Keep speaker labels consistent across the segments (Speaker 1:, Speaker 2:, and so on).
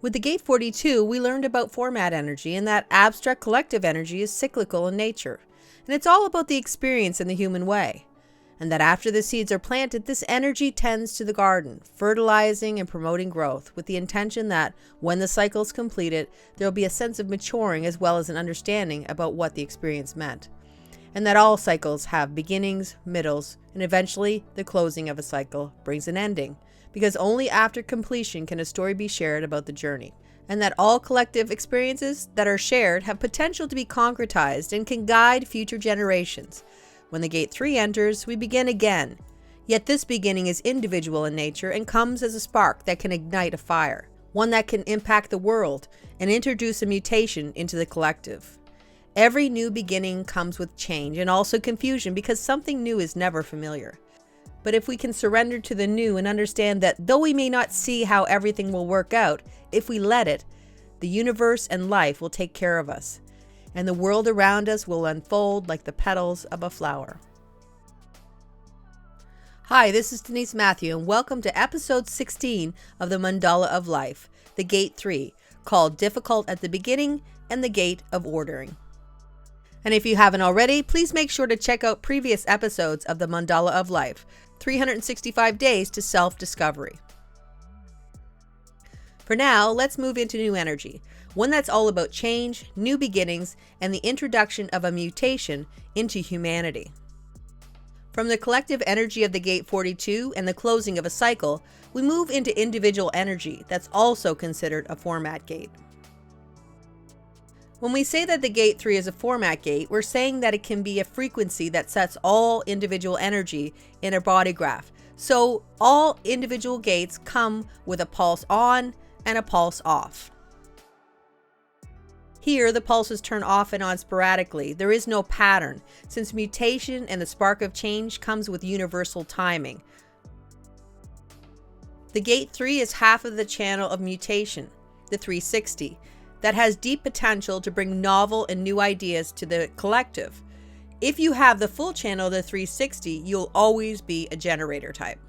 Speaker 1: With the Gate 42, we learned about format energy and that abstract collective energy is cyclical in nature. And it's all about the experience in the human way. And that after the seeds are planted, this energy tends to the garden, fertilizing and promoting growth, with the intention that when the cycle is completed, there will be a sense of maturing as well as an understanding about what the experience meant. And that all cycles have beginnings, middles, and eventually the closing of a cycle brings an ending, because only after completion can a story be shared about the journey. And that all collective experiences that are shared have potential to be concretized and can guide future generations. When the Gate 3 enters, we begin again. Yet this beginning is individual in nature and comes as a spark that can ignite a fire, one that can impact the world and introduce a mutation into the collective. Every new beginning comes with change and also confusion because something new is never familiar. But if we can surrender to the new and understand that though we may not see how everything will work out, if we let it, the universe and life will take care of us, and the world around us will unfold like the petals of a flower. Hi, this is Denise Matthew, and welcome to episode 16 of the Mandala of Life, the Gate 3, called Difficult at the Beginning and the Gate of Ordering. And if you haven't already, please make sure to check out previous episodes of the Mandala of Life, 365 Days to Self-Discovery. For now, let's move into new energy, one that's all about change, new beginnings, and the introduction of a mutation into humanity. From the collective energy of the Gate 42 and the closing of a cycle, we move into individual energy that's also considered a format gate. When we say that the Gate 3 is a format gate, we're saying that it can be a frequency that sets all individual energy in a body graph. So all individual gates come with a pulse on and a pulse off. Here, the pulses turn off and on sporadically. There is no pattern, since mutation and the spark of change comes with universal timing. The Gate 3 is half of the channel of mutation, the 360. That has deep potential to bring novel and new ideas to the collective. If you have the full channel of the 360, you'll always be a generator type.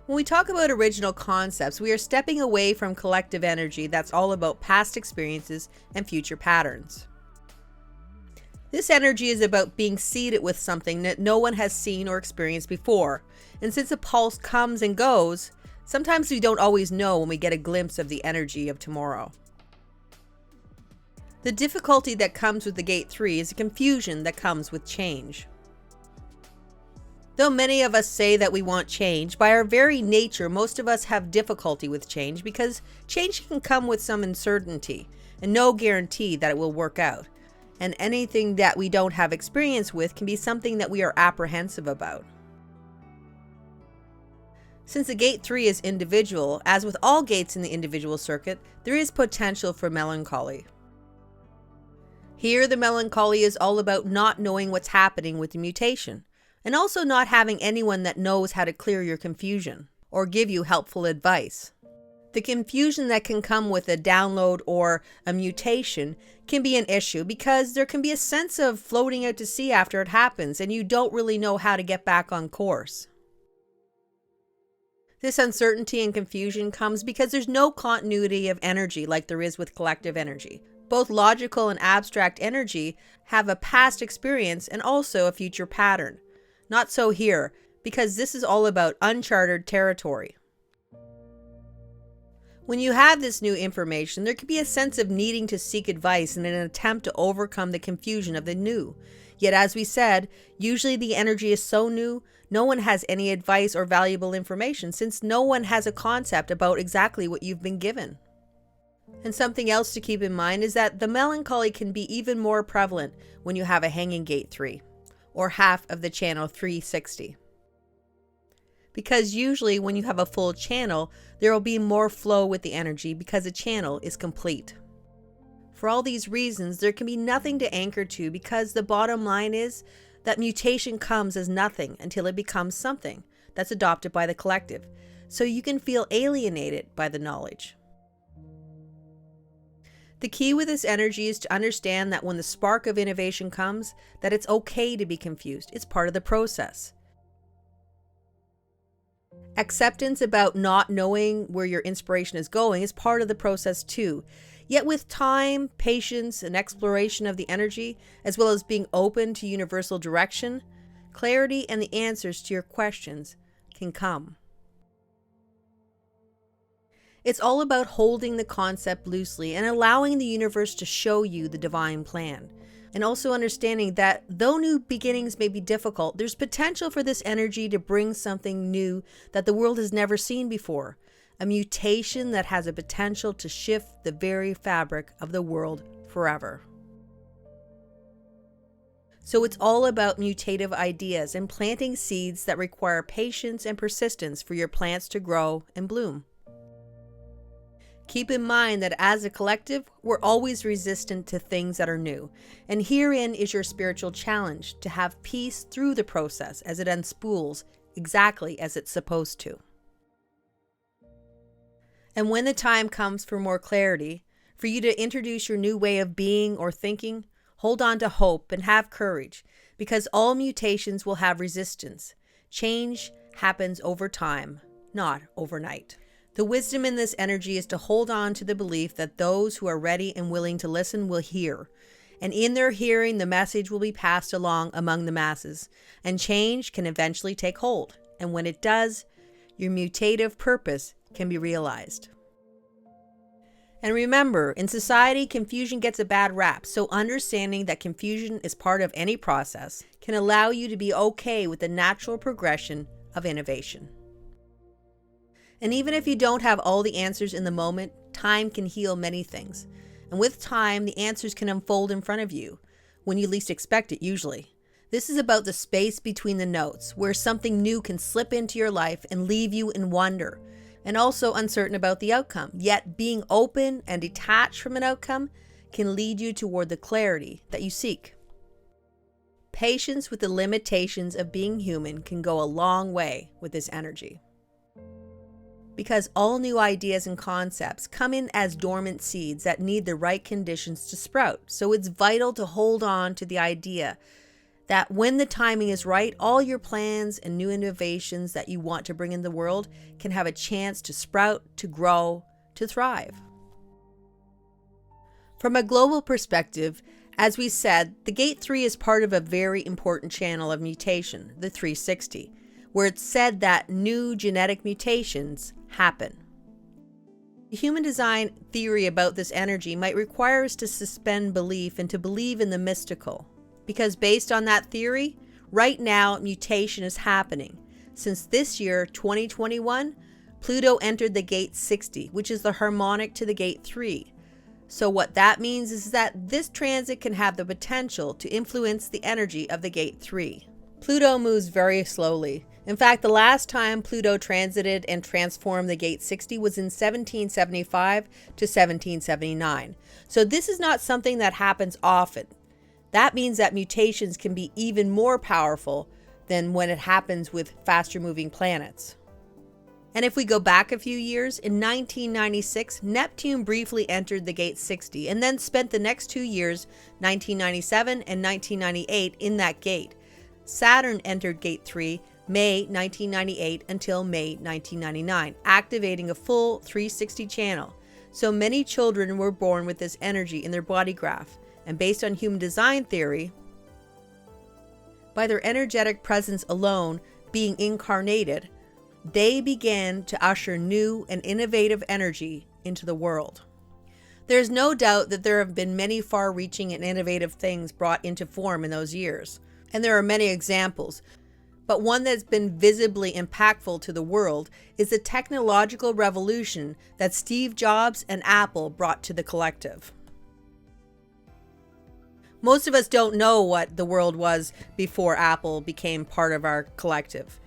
Speaker 1: When we talk about original concepts, we are stepping away from collective energy that's all about past experiences and future patterns. This energy is about being seated with something that no one has seen or experienced before. And since a pulse comes and goes, sometimes we don't always know when we get a glimpse of the energy of tomorrow. The difficulty that comes with the Gate 3 is the confusion that comes with change. Though many of us say that we want change, by our very nature, most of us have difficulty with change because change can come with some uncertainty and no guarantee that it will work out. And anything that we don't have experience with can be something that we are apprehensive about. Since the Gate 3 is individual, as with all gates in the individual circuit, there is potential for melancholy. Here, the melancholy is all about not knowing what's happening with the mutation, and also not having anyone that knows how to clear your confusion or give you helpful advice. The confusion that can come with a download or a mutation can be an issue because there can be a sense of floating out to sea after it happens, and you don't really know how to get back on course. This uncertainty and confusion comes because there's no continuity of energy like there is with collective energy. Both logical and abstract energy have a past experience and also a future pattern. Not so here, because this is all about uncharted territory. When you have this new information, there can be a sense of needing to seek advice in an attempt to overcome the confusion of the new. Yet as we said, usually the energy is so new, no one has any advice or valuable information since no one has a concept about exactly what you've been given. And something else to keep in mind is that the melancholy can be even more prevalent when you have a hanging Gate 3, or half of the channel 360. Because usually when you have a full channel, there will be more flow with the energy because the channel is complete. For all these reasons, there can be nothing to anchor to because the bottom line is that mutation comes as nothing until it becomes something that's adopted by the collective, so you can feel alienated by the knowledge. The key with this energy is to understand that when the spark of innovation comes, that it's okay to be confused. It's part of the process. Acceptance about not knowing where your inspiration is going is part of the process too. Yet with time, patience, and exploration of the energy, as well as being open to universal direction, clarity and the answers to your questions can come. It's all about holding the concept loosely and allowing the universe to show you the divine plan. And also understanding that though new beginnings may be difficult, there's potential for this energy to bring something new that the world has never seen before. A mutation that has a potential to shift the very fabric of the world forever. So it's all about mutative ideas and planting seeds that require patience and persistence for your plants to grow and bloom. Keep in mind that as a collective, we're always resistant to things that are new. And herein is your spiritual challenge, to have peace through the process as it unspools exactly as it's supposed to. And when the time comes for more clarity, for you to introduce your new way of being or thinking, hold on to hope and have courage, because all mutations will have resistance. Change happens over time, not overnight. The wisdom in this energy is to hold on to the belief that those who are ready and willing to listen will hear. And in their hearing, the message will be passed along among the masses, and change can eventually take hold. And when it does, your mutative purpose can be realized. And remember, in society, confusion gets a bad rap, so understanding that confusion is part of any process can allow you to be okay with the natural progression of innovation. And even if you don't have all the answers in the moment, time can heal many things. And with time, the answers can unfold in front of you, when you least expect it usually. This is about the space between the notes, where something new can slip into your life and leave you in wonder, and also uncertain about the outcome. Yet being open and detached from an outcome can lead you toward the clarity that you seek. Patience with the limitations of being human can go a long way with this energy. Because all new ideas and concepts come in as dormant seeds that need the right conditions to sprout. So it's vital to hold on to the idea that when the timing is right, all your plans and new innovations that you want to bring in the world can have a chance to sprout, to grow, to thrive. From a global perspective, as we said, the Gate 3 is part of a very important channel of mutation, the 360, where it's said that new genetic mutations happen. The human design theory about this energy might require us to suspend belief and to believe in the mystical. Because based on that theory, right now mutation is happening. Since this year, 2021, Pluto entered the Gate 60, which is the harmonic to the Gate 3. So what that means is that this transit can have the potential to influence the energy of the Gate 3. Pluto moves very slowly. In fact, the last time Pluto transited and transformed the Gate 60 was in 1775 to 1779. So this is not something that happens often. That means that mutations can be even more powerful than when it happens with faster moving planets. And if we go back a few years, in 1996, Neptune briefly entered the Gate 60 and then spent the next 2 years, 1997 and 1998, in that gate. Saturn entered Gate 3 May 1998 until May 1999, activating a full 360 channel. So many children were born with this energy in their body graph. And based on human design theory, by their energetic presence alone being incarnated, they began to usher new and innovative energy into the world. There's no doubt that there have been many far-reaching and innovative things brought into form in those years. And there are many examples. But one that's been visibly impactful to the world is the technological revolution that Steve Jobs and Apple brought to the collective. Most of us don't know what the world was before Apple became part of our collective.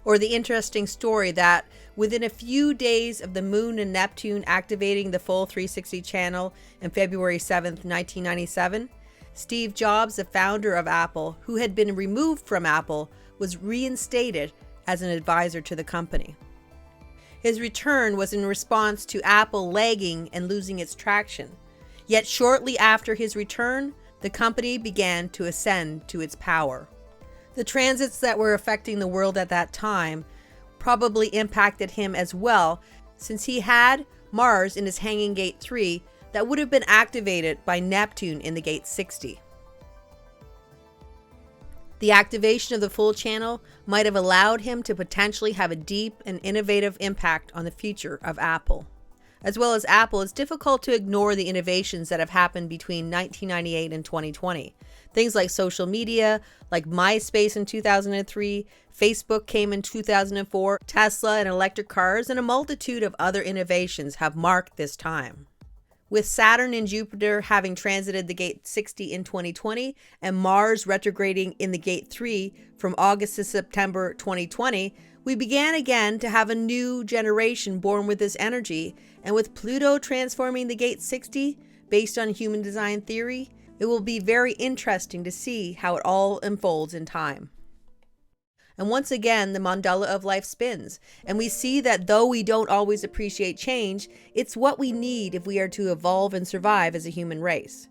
Speaker 1: Or the interesting story that within a few days of the Moon and Neptune activating the full 360 channel on February 7th, 1997, Steve Jobs, the founder of Apple, who had been removed from Apple, was reinstated as an advisor to the company. His return was in response to Apple lagging and losing its traction. Yet shortly after his return, the company began to ascend to its power. The transits that were affecting the world at that time probably impacted him as well, since he had Mars in his hanging gate 3 that would have been activated by Neptune in the gate 60. The activation of the full channel might have allowed him to potentially have a deep and innovative impact on the future of Apple. As well as Apple, it's difficult to ignore the innovations that have happened between 1998 and 2020. Things like social media, like MySpace in 2003, Facebook came in 2004, Tesla and electric cars, and a multitude of other innovations have marked this time. With Saturn and Jupiter having transited the gate 60 in 2020 and Mars retrograding in the gate 3 from August to September 2020, we began again to have a new generation born with this energy, and with Pluto transforming the gate 60 based on human design theory, it will be very interesting to see how it all unfolds in time. And once again, the mandala of life spins, and we see that though we don't always appreciate change, it's what we need if we are to evolve and survive as a human race.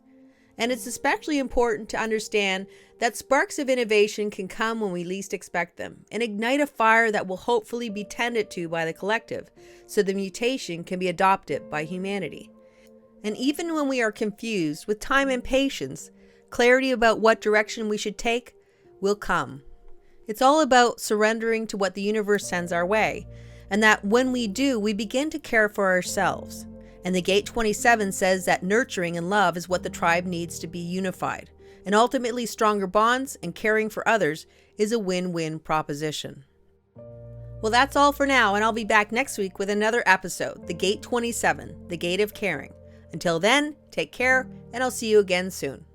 Speaker 1: And it's especially important to understand that sparks of innovation can come when we least expect them and ignite a fire that will hopefully be tended to by the collective, so the mutation can be adopted by humanity. And even when we are confused, with time and patience, clarity about what direction we should take will come. It's all about surrendering to what the universe sends our way, and that when we do, we begin to care for ourselves. And the gate 27 says that nurturing and love is what the tribe needs to be unified. And ultimately, stronger bonds and caring for others is a win-win proposition. Well, that's all for now, and I'll be back next week with another episode, the gate 27, the gate of caring. Until then, take care, and I'll see you again soon.